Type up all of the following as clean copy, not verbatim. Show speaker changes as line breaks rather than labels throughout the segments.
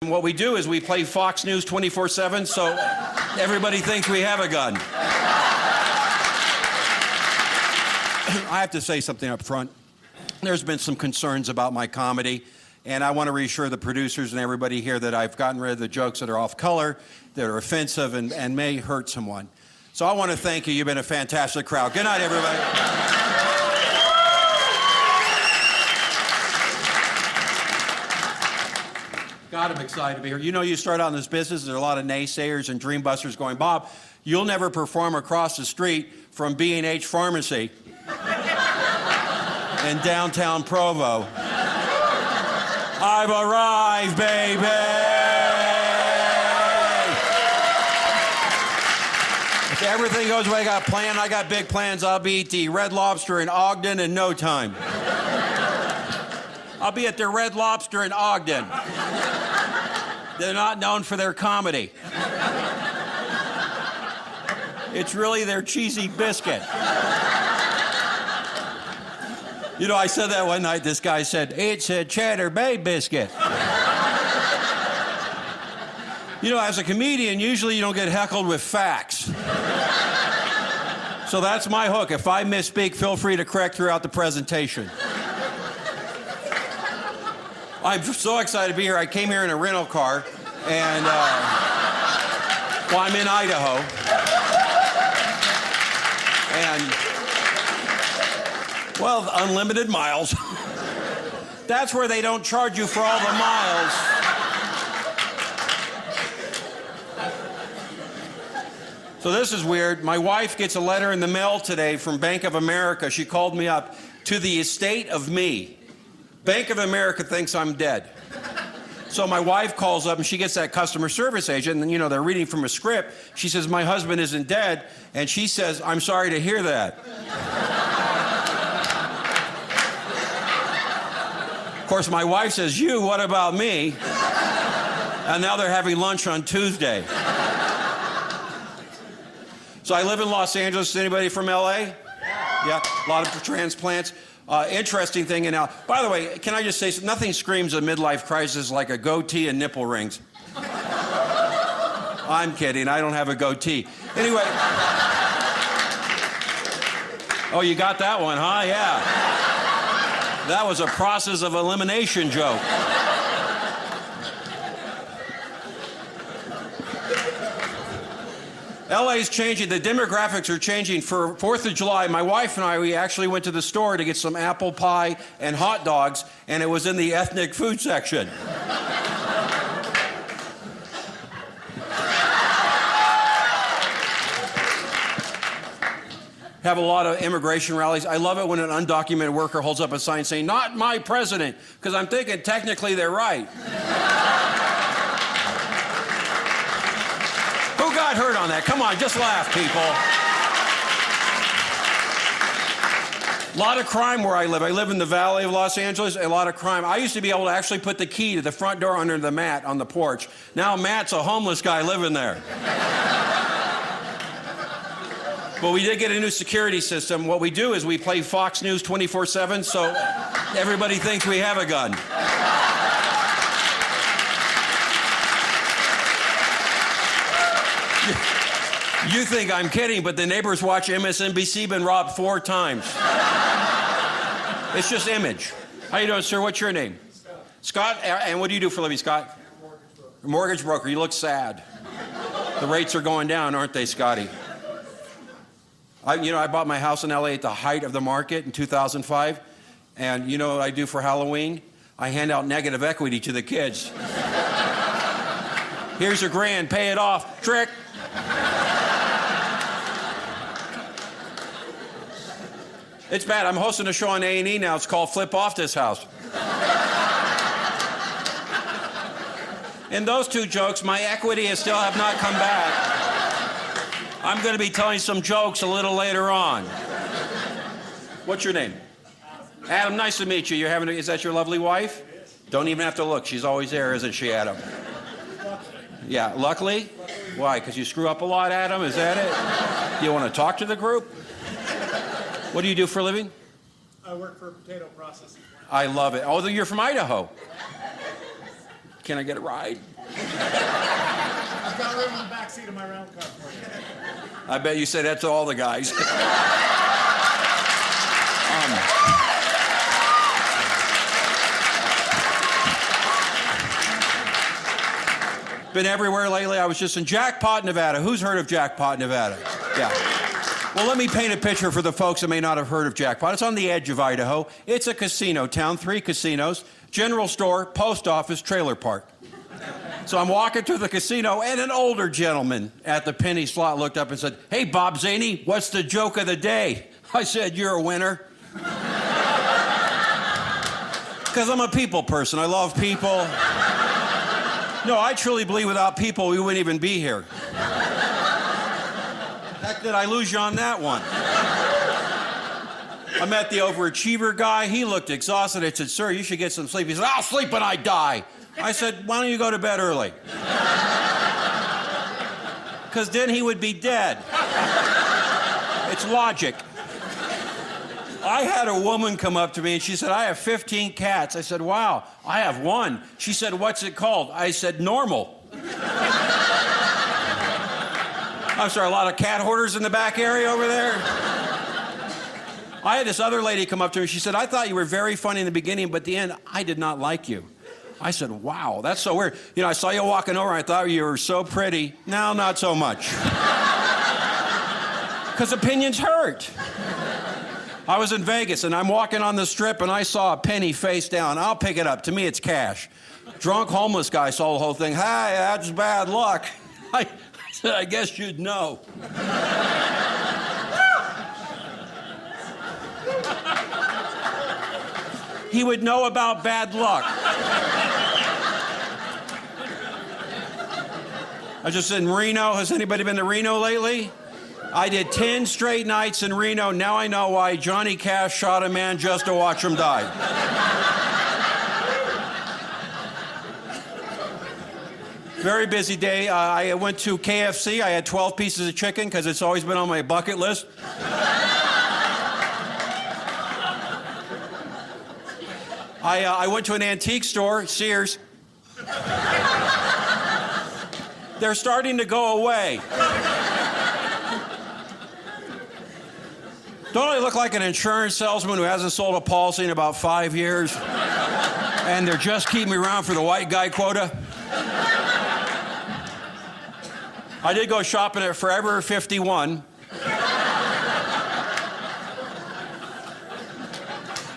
What we do is we play Fox News 24/7, so everybody thinks we have a gun. I have to say something up front. There's been some concerns about my comedy, and I want to reassure the producers and everybody here that I've gotten rid of the jokes that are off color, that are offensive, and may hurt someone. So I want to thank you. You've been a fantastic crowd. Good night, everybody. God, I'm excited to be here. You know, you start out in this business, there's a lot of naysayers and dreambusters going, Bob, you'll never perform across the street from B&H Pharmacy in downtown Provo. I've arrived, baby! If everything goes the way I got planned, I got big plans. I'll be at the Red Lobster in Ogden in no time. I'll be at the Red Lobster in Ogden. They're not known for their comedy. It's really their cheesy biscuit. You know, I said that one night. This guy said, it's a Cheddar Bay biscuit. You know, as a comedian, usually you don't get heckled with facts. So that's my hook. If I misspeak, feel free to correct throughout the presentation. I'm so excited to be here. I came here in a rental car, and well, I'm in Idaho. And, well, unlimited miles. That's where they don't charge you for all the miles. So this is weird. My wife gets a letter in the mail today from Bank of America. She called me up to the estate of me. Bank of America thinks I'm dead. So my wife calls up and she gets that customer service agent, and you know, they're reading from a script. She says, my husband isn't dead. And she says, I'm sorry to hear that. Of course, my wife says, you, what about me? And now they're having lunch on Tuesday. So I live in Los Angeles. Anybody from LA? Yeah, a lot of transplants. Interesting thing, and now, by the way, can I just say, nothing screams a midlife crisis like a goatee and nipple rings. I'm kidding, I don't have a goatee. Anyway. Oh, you got that one, huh? Yeah. That was a process of elimination joke. LA's changing, the demographics are changing. For 4th of July, my wife and I, we actually went to the store to get some apple pie and hot dogs, and it was in the ethnic food section. Have a lot of immigration rallies. I love it when an undocumented worker holds up a sign saying, not my president, because I'm thinking technically they're right. Got hurt on that. Come on, just laugh, people. A lot of crime where I live. I live in the Valley of Los Angeles. A lot of crime. I used to be able to actually put the key to the front door under the mat on the porch. Now Matt's a homeless guy living there. But we did get a new security system. What we do is we play Fox News 24/7, so everybody thinks we have a gun. You think I'm kidding, but the neighbors watch MSNBC, been robbed 4 times. It's just image. How you doing, sir? What's your name? Scott. Scott, and what do you do for a living, Scott? Mortgage broker. You look sad. The rates are going down, aren't they, Scotty? I bought my house in LA at the height of the market in 2005, and you know what I do for Halloween? I hand out negative equity to the kids. Here's $1,000, pay it off. Trick. It's bad. I'm hosting a show on A&E now. It's called Flip Off This House. In those 2 jokes, my equity has still have not come back. I'm going to be telling some jokes a little later on. What's your name? Adam, nice to meet you. Is that your lovely wife? Don't even have to look. She's always there, isn't she, Adam? Yeah, luckily? Why? Because you screw up a lot, Adam? Is that it? Do you want to talk to the group? What do you do for a living?
I work for a potato processing plant.
I love it. Oh, you're from Idaho. Can I get a ride?
I've got room in the back seat of my round car for you.
I bet you say that to all the guys. Been everywhere lately. I was just in Jackpot, Nevada. Who's heard of Jackpot, Nevada? Yeah. Well, let me paint a picture for the folks that may not have heard of Jackpot. It's on the edge of Idaho. It's a casino town, 3 casinos, general store, post office, trailer park. So I'm walking to the casino, and an older gentleman at the penny slot looked up and said, "Hey, Bob Zany, what's the joke of the day?" I said, "You're a winner." Because I'm a people person. I love people. No, I truly believe without people, we wouldn't even be here. Heck, did I lose you on that one? I met the overachiever guy. He looked exhausted. I said, "Sir, you should get some sleep." He said, "I'll sleep when I die." I said, "Why don't you go to bed early?" Because then he would be dead. It's logic. I had a woman come up to me and she said, "I have 15 cats." I said, "Wow, I have one." She said, "What's it called?" I said, "Normal." I'm sorry, a lot of cat hoarders in the back area over there? I had this other lady come up to me. She said, "I thought you were very funny in the beginning, but at the end, I did not like you." I said, "Wow, that's so weird. You know, I saw you walking over. I thought you were so pretty. Now, not so much." Because opinions hurt. I was in Vegas, and I'm walking on the strip, and I saw a penny face down. I'll pick it up. To me, it's cash. Drunk homeless guy saw the whole thing. "Hi, that's bad luck." I said, "I guess you'd know." He would know about bad luck. I just in Reno. Has anybody been to Reno lately? I did 10 straight nights in Reno. Now I know why Johnny Cash shot a man just to watch him die. Very busy day. I went to KFC. I had 12 pieces of chicken because it's always been on my bucket list. I went to an antique store, Sears. They're starting to go away. Don't I look like an insurance salesman who hasn't sold a policy in about 5 years? And they're just keeping me around for the white guy quota? I did go shopping at Forever 51.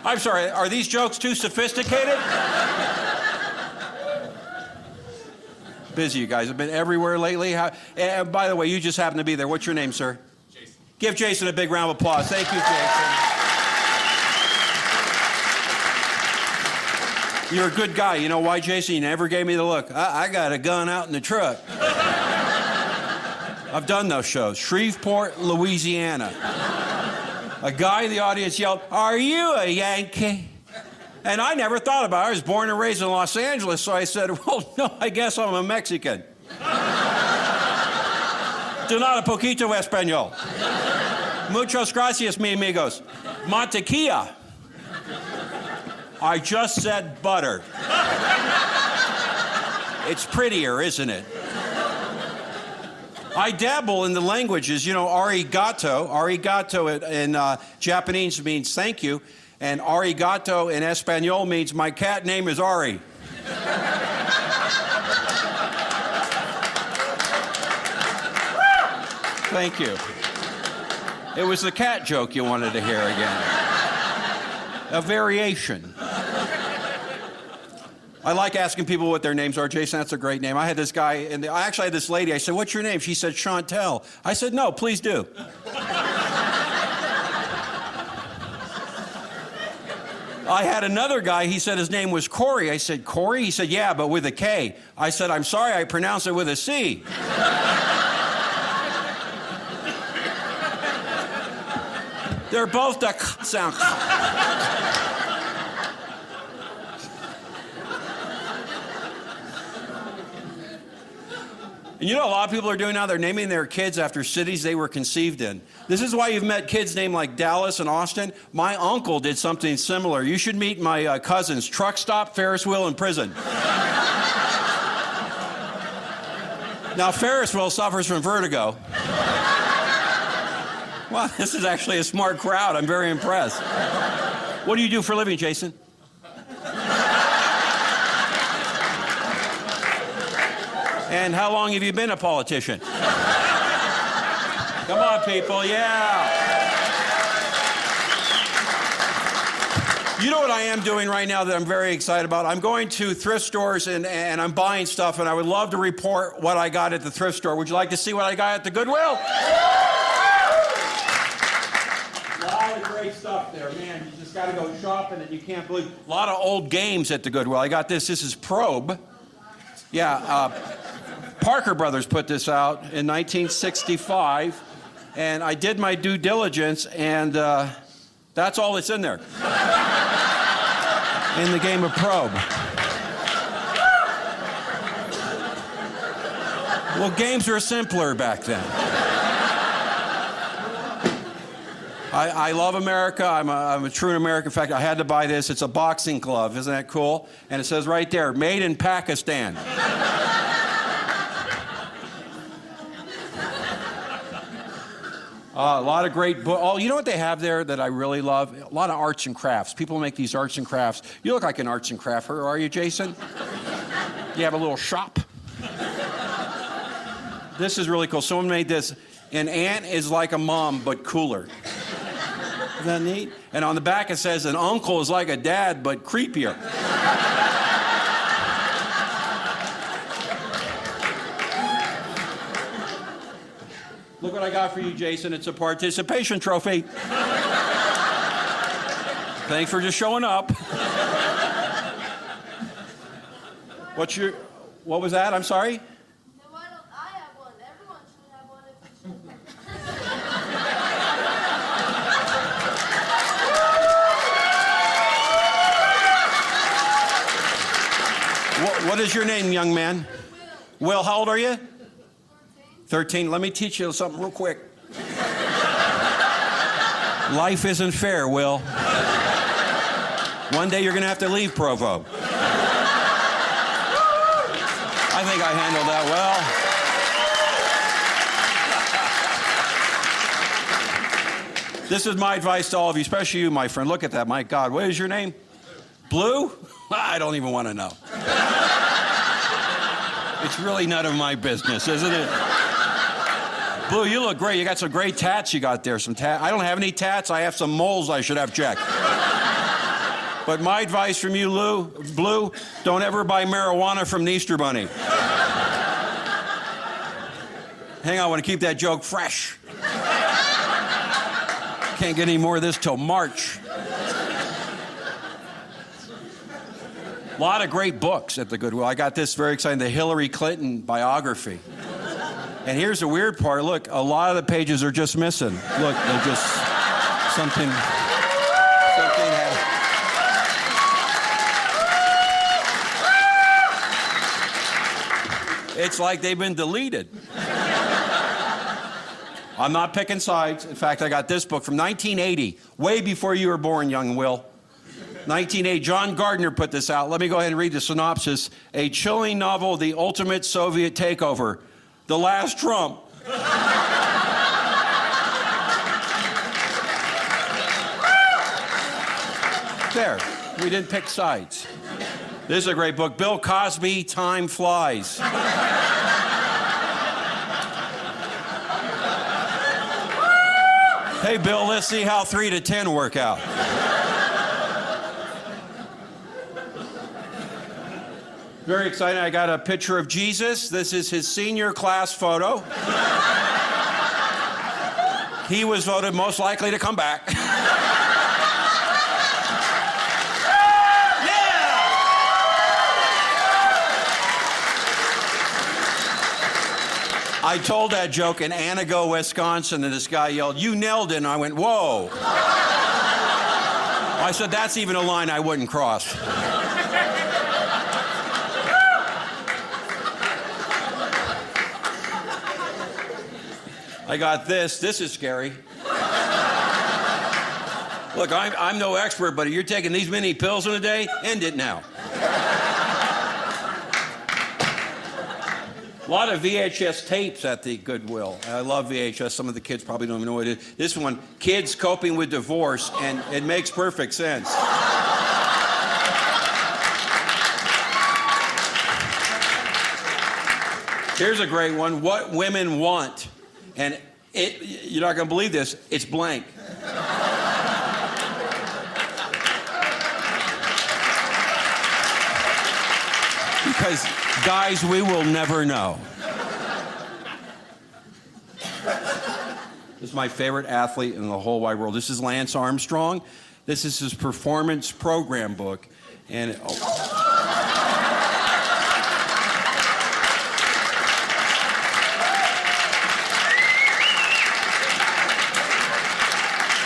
I'm sorry, are these jokes too sophisticated? Busy, you guys have been everywhere lately. And by the way, you just happen to be there. What's your name, sir? Jason. Give Jason a big round of applause. Thank you, Jason. You're a good guy. You know why, Jason? You never gave me the look. I got a gun out in the truck. I've done those shows. Shreveport, Louisiana. A guy in the audience yelled, "Are you a Yankee?" And I never thought about it. I was born and raised in Los Angeles, so I said, "Well, no, I guess I'm a Mexican." "Do not a poquito español." "Muchas gracias, mi amigos." "Mantequilla." "I just said butter." It's prettier, isn't it? I dabble in the languages. You know, arigato. Arigato in Japanese means thank you. And arigato in Espanol means my cat name is Ari. Thank you. It was the cat joke you wanted to hear again. A variation. I like asking people what their names are. Jason, that's a great name. I had this guy, and I actually had this lady. I said, "What's your name?" She said, "Chantel." I said, "No, please do." I had another guy, he said his name was Corey. I said, "Corey?" He said, "Yeah, but with a K." I said, "I'm sorry, I pronounced it with a C." They're both the sound. And you know, a lot of people are doing now, they're naming their kids after cities they were conceived in. This is why you've met kids named like Dallas and Austin. My uncle did something similar. You should meet my cousins, truck stop, Ferris wheel, and prison. Now, Ferris wheel suffers from vertigo. Wow, this is actually a smart crowd. I'm very impressed. What do you do for a living, Jason? And how long have you been a politician? Come on, people, yeah. You know what I am doing right now that I'm very excited about? I'm going to thrift stores and I'm buying stuff, and I would love to report what I got at the thrift store. Would you like to see what I got at the Goodwill? A lot of great stuff there, man. You just got to go shopping and you can't believe. A lot of old games at the Goodwill. I got this. This is Probe. Yeah, Parker Brothers put this out in 1965, and I did my due diligence, and that's all that's in there. In the game of Probe. Well, games were simpler back then. I love America. I'm a true American. In fact, I had to buy this. It's a boxing glove. Isn't that cool? And it says right there, made in Pakistan. A lot of great books. Oh, you know what they have there that I really love? A lot of arts and crafts. People make these arts and crafts. You look like an arts and crafter, are you, Jason? You have a little shop. This is really cool. Someone made this. An aunt is like a mom, but cooler. Isn't that neat? And on the back it says, an uncle is like a dad, but creepier. Look what I got for you, Jason. It's a participation trophy. Thanks for just showing up. What was that? I'm sorry?
Then why don't I have one? Everyone should have one if
What is your name, young man? Will, how old are you? 13. Let me teach you something real quick. Life isn't fair, Will. One day you're going to have to leave Provo. I think I handled that well. This is my advice to all of you, especially you, my friend. Look at that. My God, what is your name? Blue? I don't even want to know. It's really none of my business, isn't it? Blue, you look great. You got some great tats you got there. I don't have any tats. I have some moles I should have checked. But my advice from you, Blue, don't ever buy marijuana from the Easter Bunny. Hang on, I want to keep that joke fresh. Can't get any more of this till March. A lot of great books at the Goodwill. I got this very exciting, the Hillary Clinton biography. And here's the weird part. Look, a lot of the pages are just missing. Look, they're just something happened. It's like they've been deleted. I'm not picking sides. In fact, I got this book from 1980, way before you were born, young Will. 1980, John Gardner put this out. Let me go ahead and read the synopsis. A chilling novel, The Ultimate Soviet Takeover. The Last Trump. There, we didn't pick sides. This is a great book. Bill Cosby, Time Flies. Hey, Bill, let's see how 3 to 10 work out. Very exciting. I got a picture of Jesus. This is his senior class photo. He was voted most likely to come back. I told that joke in Anago, Wisconsin, and this guy yelled, "You nailed it," and I went, "Whoa." I said, that's even a line I wouldn't cross. I got this. This is scary. Look, I'm no expert, but if you're taking these many pills in a day, end it now. A lot of VHS tapes at the Goodwill. I love VHS. Some of the kids probably don't even know what it is. This one, Kids Coping with Divorce, and it makes perfect sense. Here's a great one, What Women Want. And you're not going to believe this, it's blank. Because, guys, we will never know. This is my favorite athlete in the whole wide world. This is Lance Armstrong. This is his performance program book. And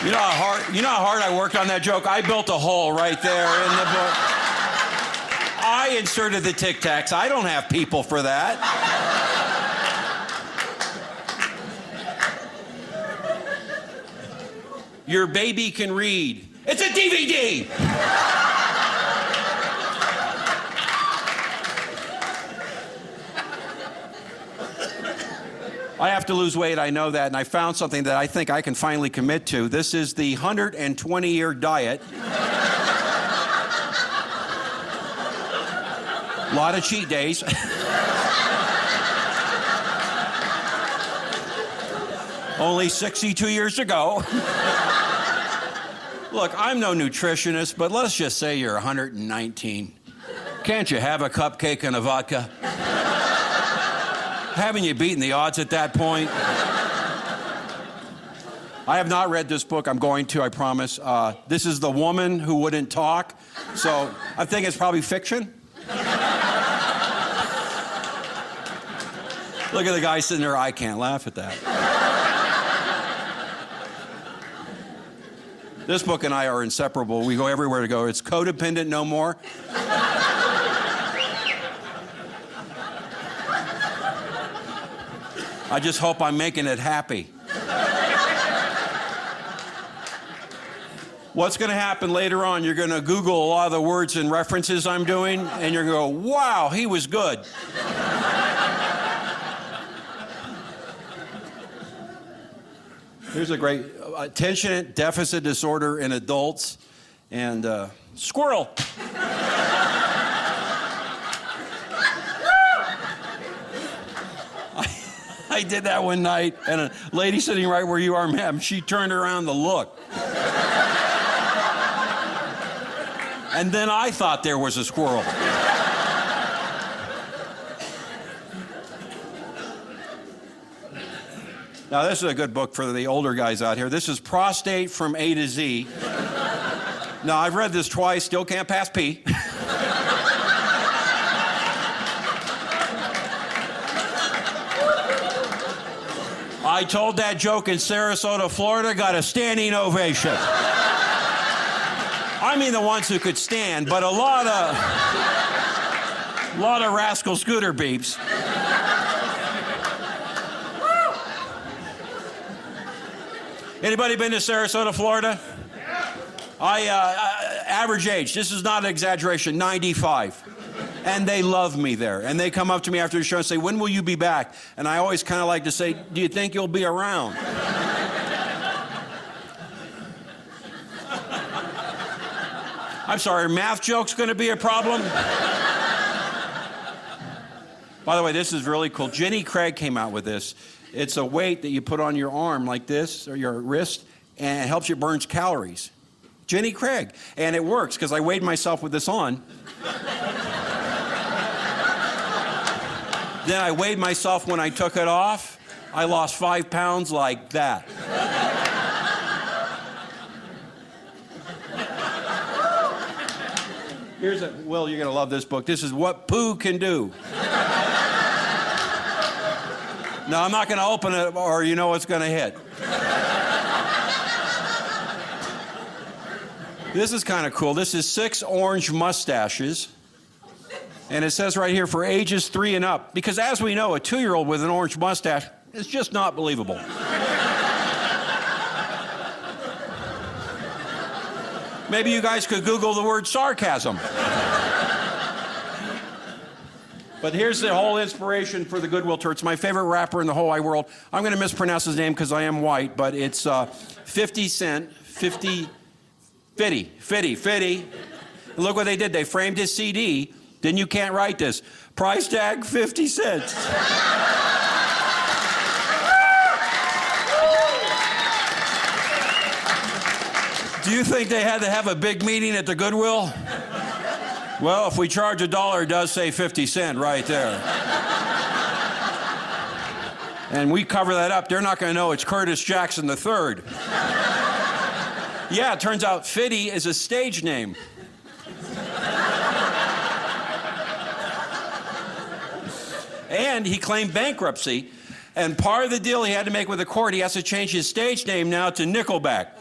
You know how hard I worked on that joke? I built a hole right there in the book. I inserted the Tic Tacs. I don't have people for that. Your baby can read. It's a DVD! I have to lose weight, I know that, and I found something that I think I can finally commit to. This is the 120-year diet. A lot of cheat days. Only 62 years ago. Look, I'm no nutritionist, but let's just say you're 119. Can't you have a cupcake and a vodka? Haven't you beaten the odds at that point? I have not read this book. I'm going to, I promise. This is The Woman Who Wouldn't Talk. So I think it's probably fiction. Look at the guy sitting there. I can't laugh at that. This book and I are inseparable. We go everywhere to go. It's Codependent No More. I just hope I'm making it happy. What's going to happen later on, you're going to Google a lot of the words and references I'm doing, and you're going to go, wow, he was good. Here's a great attention deficit disorder in adults, and squirrel. I did that one night, and a lady sitting right where you are, ma'am, she turned around to look. And then I thought there was a squirrel. Now, this is a good book for the older guys out here. This is Prostate from A to Z. Now, I've read this twice, still can't pass P. I told that joke in Sarasota, Florida, got a standing ovation. I mean the ones who could stand, but a lot of rascal scooter beeps. Anybody been to Sarasota, Florida? Average age, this is not an exaggeration, 95. And they love me there. And they come up to me after the show and say, when will you be back? And I always kind of like to say, do you think you'll be around? I'm sorry, are math jokes going to be a problem? By the way, this is really cool. Jenny Craig came out with this. It's a weight that you put on your arm like this, or your wrist, and it helps you burn calories. Jenny Craig. And it works, because I weighed myself with this on. Then I weighed myself when I took it off. I lost 5 pounds like that. Will, you're going to love this book. This is What Poo Can Do. No, I'm not going to open it, or you know what's going to hit. This is kind of cool. This is 6 orange mustaches. And it says right here, for ages 3 and up. Because as we know, a 2-year-old with an orange mustache is just not believable. Maybe you guys could Google the word sarcasm. But here's the whole inspiration for the Goodwill Tour. It's my favorite rapper in the whole wide world. I'm going to mispronounce his name because I am white, but it's 50 Cent, 50, Fitty. And look what they did. They framed his CD. Then you can't write this. Price tag 50 cents. Do you think they had to have a big meeting at the Goodwill? Well, if we charge $1, it does say 50 cents right there. And we cover that up, they're not going to know it's Curtis Jackson III. Yeah, it turns out Fitty is a stage name. And he claimed bankruptcy, and part of the deal he had to make with the court, he has to change his stage name now to Nickelback.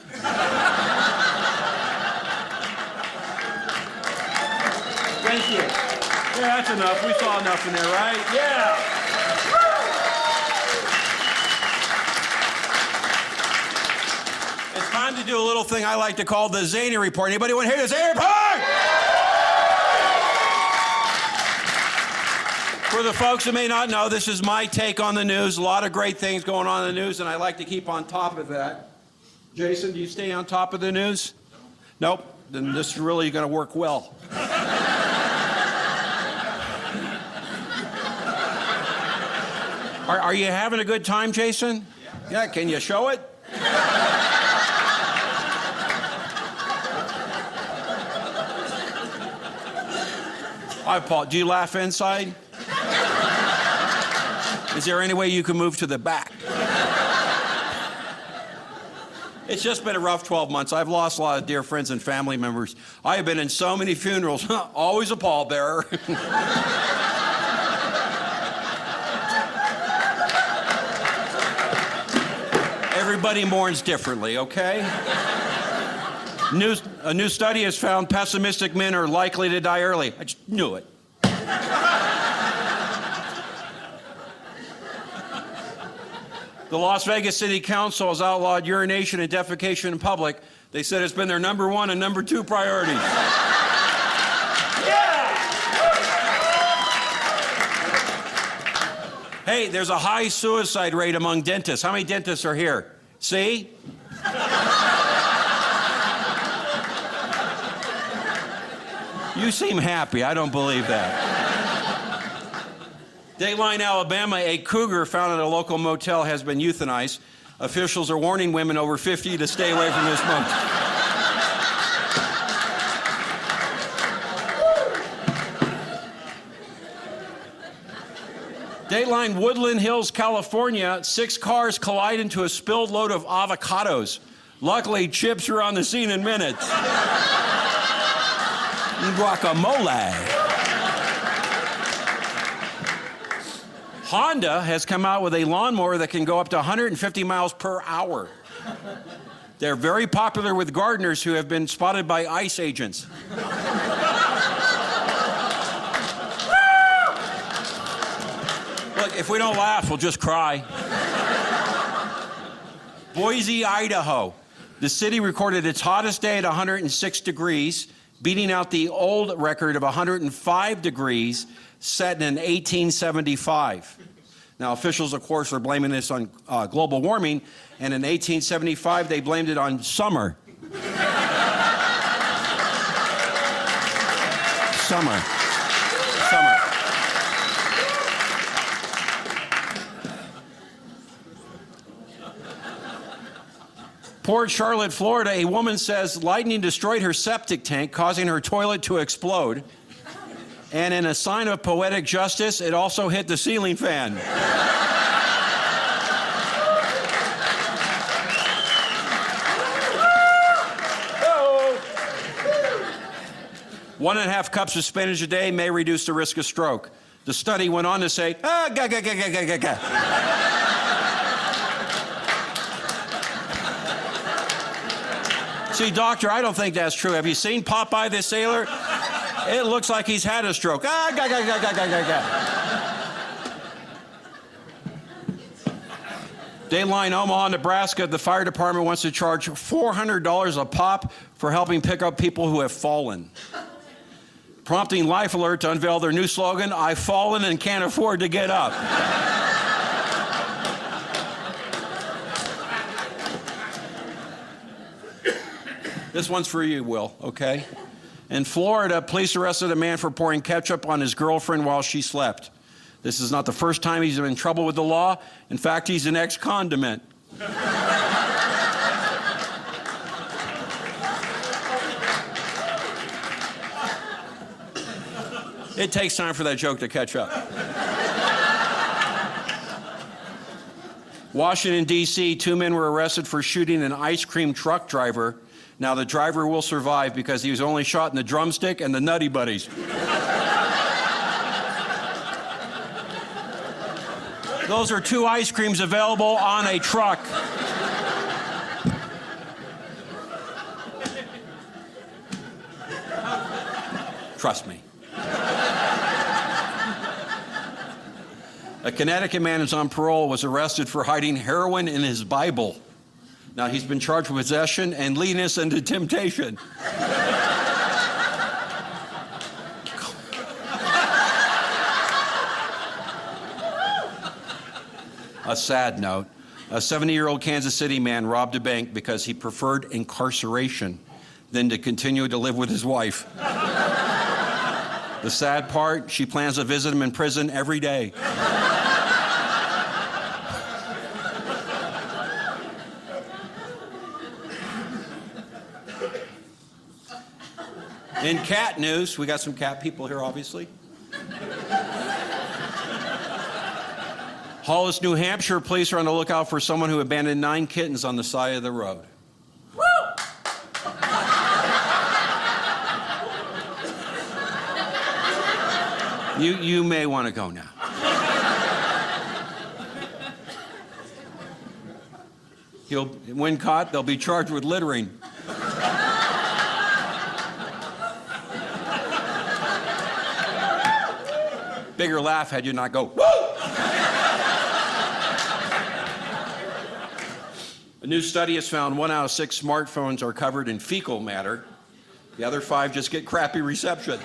Thank you. Yeah, that's enough. We saw enough in there, right? Yeah. It's time to do a little thing I like to call the Zany Report. Anybody want to hear the Zany Report? For the folks who may not know, this is my take on the news. A lot of great things going on in the news, and I like to keep on top of that. Jason, do you stay on top of the news? Nope. Then this is really going to work well. Are you having a good time, Jason? Yeah, can you show it? Paul, do you laugh inside? Is there any way you can move to the back? It's just been a rough 12 months. I've lost a lot of dear friends and family members. I have been in so many funerals, always a pallbearer. Everybody mourns differently, okay? A new study has found pessimistic men are likely to die early. I just knew it. The Las Vegas City Council has outlawed urination and defecation in public. They said it's been their number 1 and number 2 priorities. Yeah! Hey, there's a high suicide rate among dentists. How many dentists are here? See? You seem happy. I don't believe that. Dateline, Alabama, a cougar found at a local motel has been euthanized. Officials are warning women over 50 to stay away from this monkey. Dateline, Woodland Hills, California, 6 cars collide into a spilled load of avocados. Luckily, chips were on the scene in minutes. Guacamole. Honda has come out with a lawnmower that can go up to 150 miles per hour. They're very popular with gardeners who have been spotted by ICE agents. Look, if we don't laugh, we'll just cry. Boise, Idaho. The city recorded its hottest day at 106 degrees, beating out the old record of 105 degrees set in 1875. Now, officials, of course, are blaming this on global warming, and in 1875, they blamed it on summer. Summer. Port Charlotte, Florida, a woman says lightning destroyed her septic tank, causing her toilet to explode. And in a sign of poetic justice, it also hit the ceiling fan. 1.5 cups of spinach a day may reduce the risk of stroke. The study went on to say, See, doctor, I don't think that's true. Have you seen Popeye the Sailor? It looks like he's had a stroke. Dateline, Omaha, Nebraska, the fire department wants to charge $400 a pop for helping pick up people who have fallen. prompting Life Alert to unveil their new slogan, "I've fallen and can't afford to get up." This one's for you, Will, okay? In Florida, police arrested a man for pouring ketchup on his girlfriend while she slept. This is not the first time he's been in trouble with the law. In fact, he's an ex-condiment. It takes time for that joke to catch up. Washington, D.C., 2 men were arrested for shooting an ice cream truck driver. Now, the driver will survive because he was only shot in the drumstick and the Nutty Buddies. Those are 2 ice creams available on a truck. Trust me. A Connecticut man who's on parole was arrested for hiding heroin in his Bible. Now, he's been charged with possession and leading us into temptation. A sad note, a 70-year-old Kansas City man robbed a bank because he preferred incarceration than to continue to live with his wife. The sad part, she plans to visit him in prison every day. In cat news, we got some cat people here, obviously. Hollis, New Hampshire police are on the lookout for someone who abandoned 9 kittens on the side of the road.
Woo!
You may want to go now. When caught, they'll be charged with littering. Bigger laugh had you not go, woo! A new study has found 1 out of 6 smartphones are covered in fecal matter. The other 5 just get crappy reception.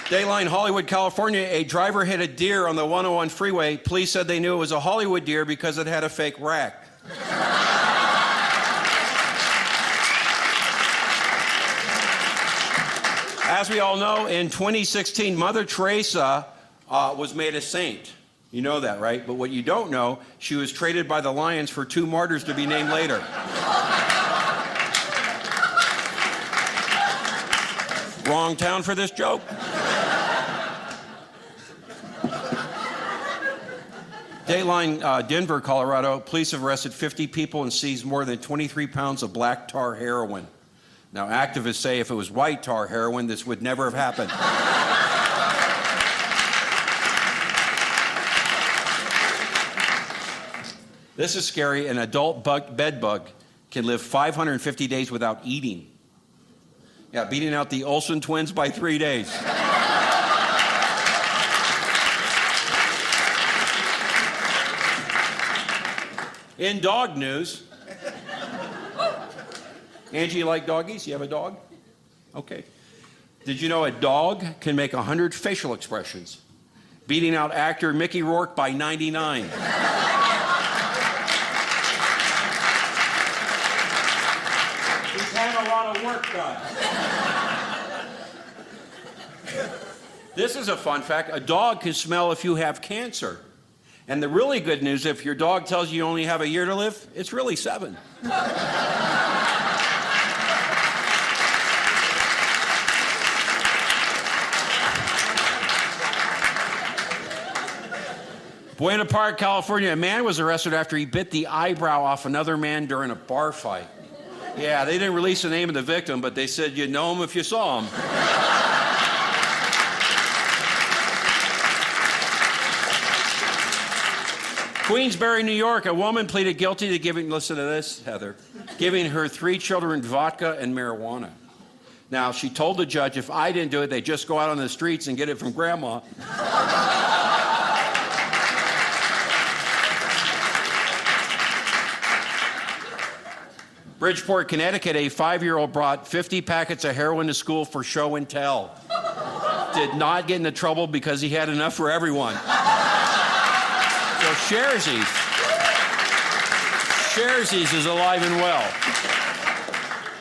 Dayline, Hollywood, California, a driver hit a deer on the 101 freeway. Police said they knew it was a Hollywood deer because it had a fake rack. As we all know, in 2016, Mother Teresa was made a saint. You know that, right? But what you don't know, she was traded by the Lions for 2 martyrs to be named later. Wrong town for this joke. Dateline, Denver, Colorado, police have arrested 50 people and seized more than 23 pounds of black tar heroin. Now, activists say if it was white tar heroin, this would never have happened. This is scary. An adult bed bug can live 550 days without eating. Yeah, beating out the Olsen twins by 3 days. In dog news, Angie, you like doggies? You have a dog? Okay. Did you know a dog can make 100 facial expressions, beating out actor Mickey Rourke by 99? He's had a lot of work done. This is a fun fact. A dog can smell if you have cancer. And the really good news, if your dog tells you only have a year to live, it's really 7. Buena Park, California, a man was arrested after he bit the eyebrow off another man during a bar fight. Yeah, they didn't release the name of the victim, but they said you'd know him if you saw him. Queensbury, New York, a woman pleaded guilty to giving, listen to this, Heather, giving her 3 children vodka and marijuana. Now, she told the judge, if I didn't do it, they'd just go out on the streets and get it from grandma. Bridgeport, Connecticut, a 5-year-old brought 50 packets of heroin to school for show and tell. Did not get into trouble because he had enough for everyone. So Sharesies is alive and well.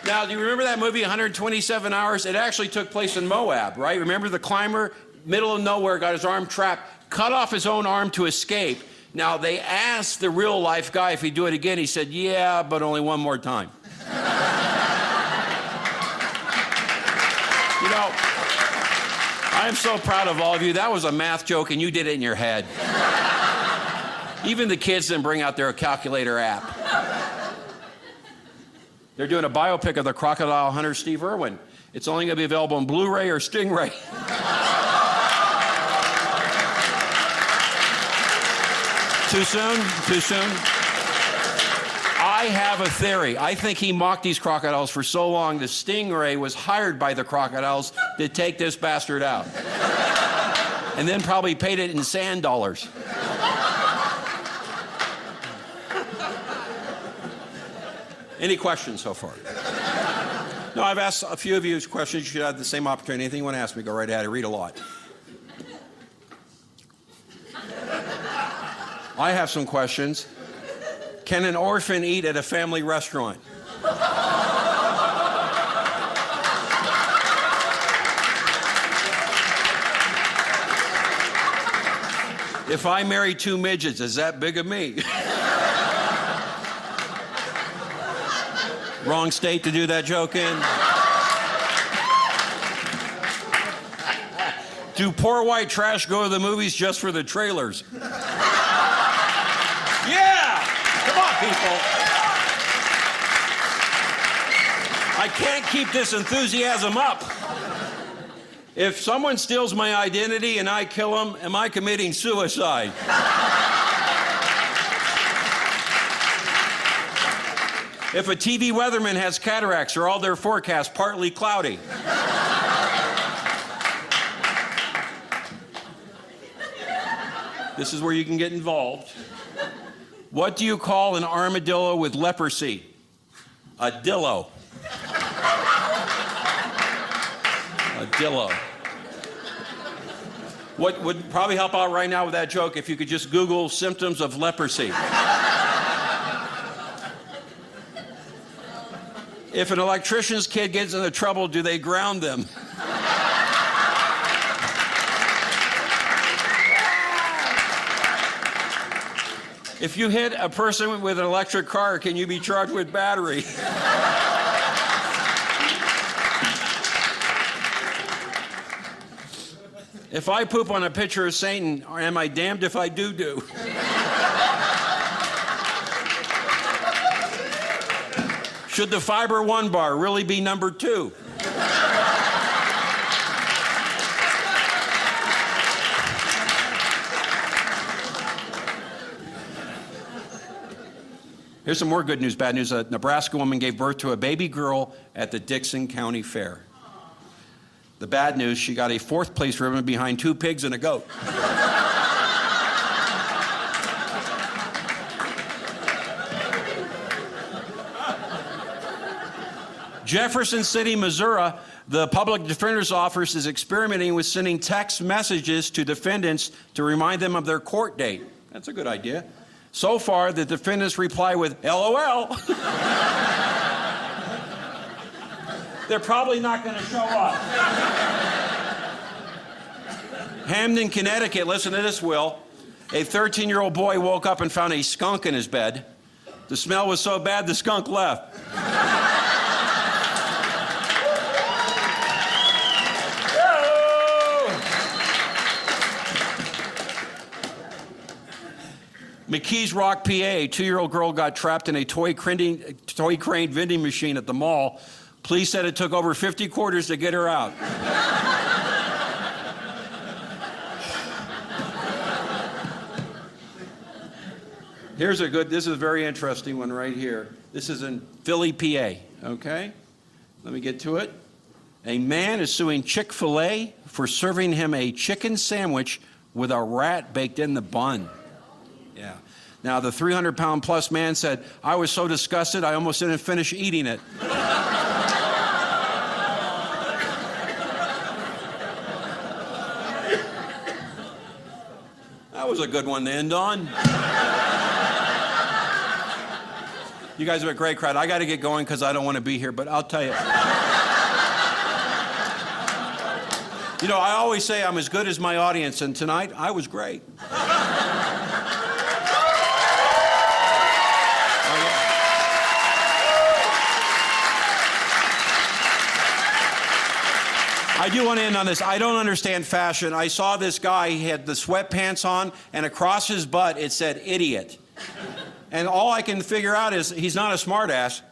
Now, do you remember that movie, 127 Hours? It actually took place in Moab, right? Remember the climber, middle of nowhere, got his arm trapped, cut off his own arm to escape. Now, they asked the real-life guy if he'd do it again. He said, yeah, but only one more time. You know, I'm so proud of all of you. That was a math joke, and you did it in your head. Even the kids didn't bring out their calculator app. They're doing a biopic of the crocodile hunter Steve Irwin. It's only going to be available on Blu-ray or Stingray. Too soon? Too soon? I have a theory. I think he mocked these crocodiles for so long, the Stingray was hired by the crocodiles to take this bastard out. And then probably paid it in sand dollars. Any questions so far? No, I've asked a few of you questions. You should have the same opportunity. Anything you want to ask me, go right ahead. I read a lot. I have some questions. Can an orphan eat at a family restaurant? If I marry 2 midgets, is that big of me? Wrong state to do that joke in. Do poor white trash go to the movies just for the trailers? Yeah! Come on, people. I can't keep this enthusiasm up. If someone steals my identity and I kill them, am I committing suicide? If a TV weatherman has cataracts, are all their forecasts partly cloudy? This is where you can get involved. What do you call an armadillo with leprosy? A dillo. A dillo. What would probably help out right now with that joke if you could just Google symptoms of leprosy. If an electrician's kid gets into trouble, do they ground them? If you hit a person with an electric car, can you be charged with battery? If I poop on a picture of Satan, am I damned if I do? Should the Fiber One bar really be number 2? Here's some more good news, bad news. A Nebraska woman gave birth to a baby girl at the Dixon County Fair. The bad news, she got a 4th place ribbon behind 2 pigs and a goat. Jefferson City, Missouri, the Public Defender's Office is experimenting with sending text messages to defendants to remind them of their court date. That's a good idea. So far, the defendants reply with LOL. They're probably not going to show up. Hamden, Connecticut, listen to this, Will. A 13-year-old boy woke up and found a skunk in his bed. The smell was so bad, the skunk left. McKees Rock, PA, a 2-year-old girl got trapped in a toy crane vending machine at the mall. Police said it took over 50 quarters to get her out. This is a very interesting one right here. This is in Philly, PA, okay? Let me get to it. A man is suing Chick-fil-A for serving him a chicken sandwich with a rat baked in the bun. Yeah. Now, the 300-pound plus man said, I was so disgusted, I almost didn't finish eating it. That was a good one to end on. You guys are a great crowd. I got to get going because I don't want to be here, but I'll tell you. You know, I always say I'm as good as my audience, and tonight I was great. I do want to end on this. I don't understand fashion. I saw this guy, he had the sweatpants on, and across his butt it said idiot. And all I can figure out is he's not a smartass.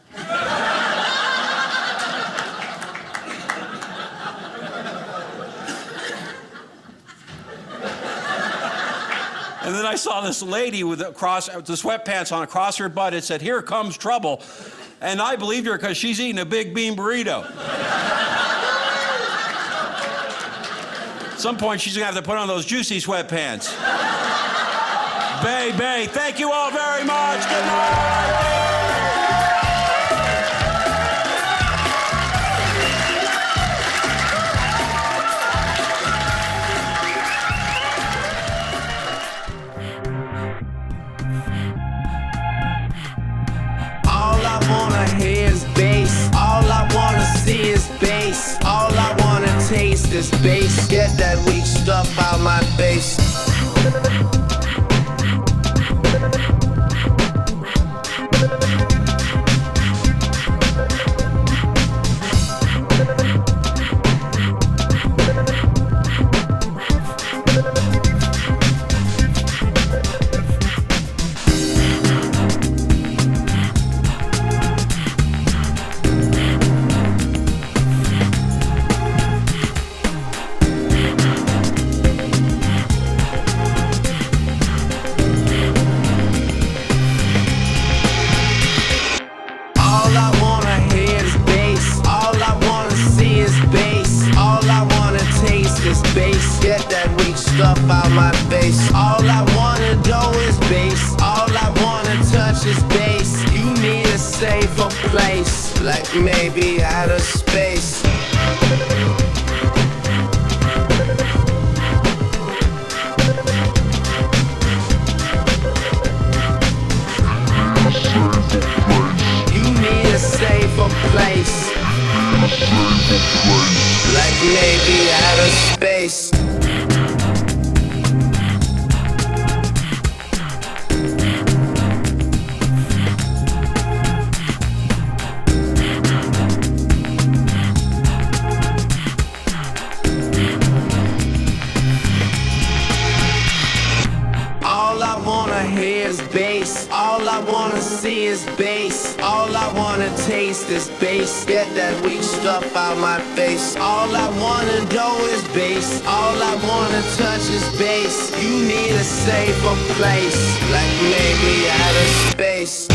And then I saw this lady with the sweatpants on across her butt. It said, here comes trouble. And I believed her because she's eating a big bean burrito. At some point, she's going to have to put on those juicy sweatpants. Bay, thank you all very much. Good night.
All I wanna hear is bass. All I wanna see is bass. All I wanna taste is bass. Get that weak stuff out my face. Get that weak stuff out my face. All I wanna do is bass. All I wanna touch is bass. You need a safer place, like maybe outer space. You need a safer place, like maybe outer space. All I wanna hear is bass. All I wanna see is bass. All I wanna taste is bass. Get that weak stuff out my face. All I wanna do is bass. All I wanna touch is bass. You need a safer place, like maybe outer space.